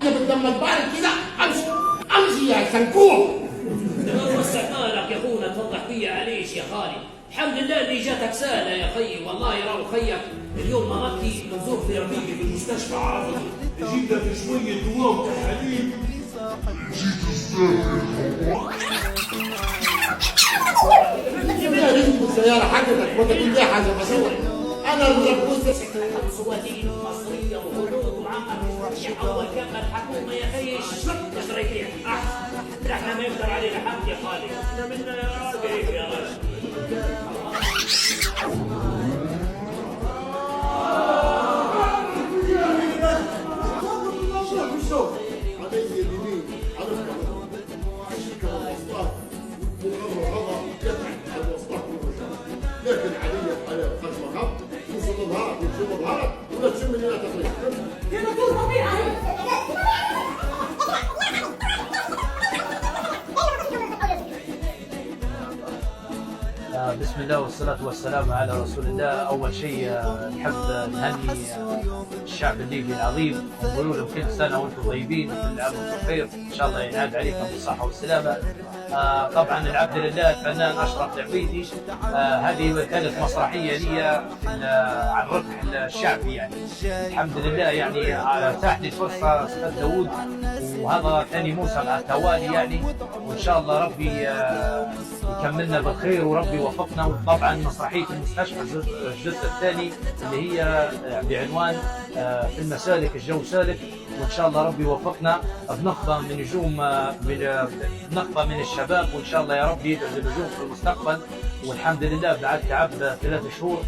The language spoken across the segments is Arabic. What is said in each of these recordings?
انا بالدم البارد كده امشي يا سنكوح. وسعنا لك يا اخونا توضح فيا عليش يا خالي. الحمد لله اللي جاتك سهله يا خيي، والله يراو خيك اليوم مرضتي منزور في رفيقي في المستشفى عرضي، جيت لك شويه دواء وتحاليل. السيارة حقتك وتقول لي حاجة بسوي أنا الربوس سواتين مصريه وخطوط ومعمر اول كم الحكومه يا خيي تشري فيها. احنا ما يقدر علينا حد يا خالي، احنا من راجل يا رجل. لكن علي على خشمها وصل ظهرك وتشوف ظهرك ولا تشم من هنا تقريبا. بسم الله والصلاة والسلام على رسول الله. أول شيء نحب نهني الشعب الليبي العظيم ونقول لهم كل سنة وأنتم طيبين وكل عام وأنتم بخير، إن شاء الله ينعاد عليكم بالصحة والسلامة. طبعا العبد لله الفنان أشرف العبيدي، هذه كانت مسرحية لي عن ربح الشعبي يعني. الحمد لله يعني اتاحت لي الفرصة أستاذ داوود، وهذا ثاني موسم على التوالي يعني، وإن شاء الله ربي يكملنا بالخير وربي وفقنا. وطبعا مسرحية المستشفى الجزء الثاني اللي هي بعنوان في المسالك الجو سالك، وإن شاء الله ربي وفقنا بنخبة من نجوم بنخبة من الشباب، وإن شاء الله يا ربي يدعو للنجوم في المستقبل. والحمد لله بعد تعب 3 شهور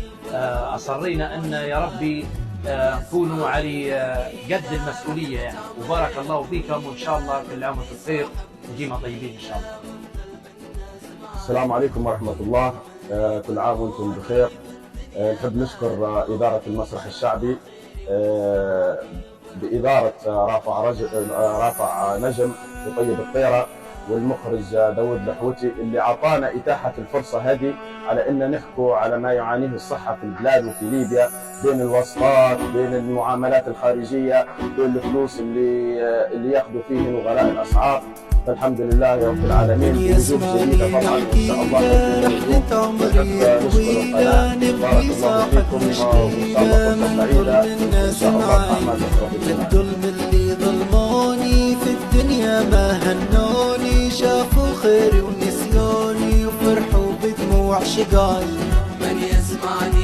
أصرينا أن يا ربي نكونوا على قد المسؤولية يعني. وبارك الله فيكم، وإن شاء الله كل عام وأنتم بخير وديما طيبين إن شاء الله. السلام عليكم ورحمة الله، كل عام وأنتم بخير. نحب نشكر إدارة المسرح الشعبي بإدارة رافع نجم وطيب الطيرة والمخرج داود الحوتي اللي أعطانا إتاحة الفرصة هذه على أن نحكوا على ما يعانيه الصحة في البلاد وفي ليبيا، بين الواسطات، بين المعاملات الخارجية، بين الفلوس اللي ياخذوا فيه وغلاء الأسعار. فالحمد لله يا رب العالمين. وجود جديدة طبعا إن شاء الله نشكر القناة. بارك الله فيكم وإن شاء الله فرصة سعيدة إن شاء الله مع الظلم اللي ظلموني في الدنيا ما هنوني، شافوا خيري ونسيوني وفرحوا بدموع شقاي. من يسمعني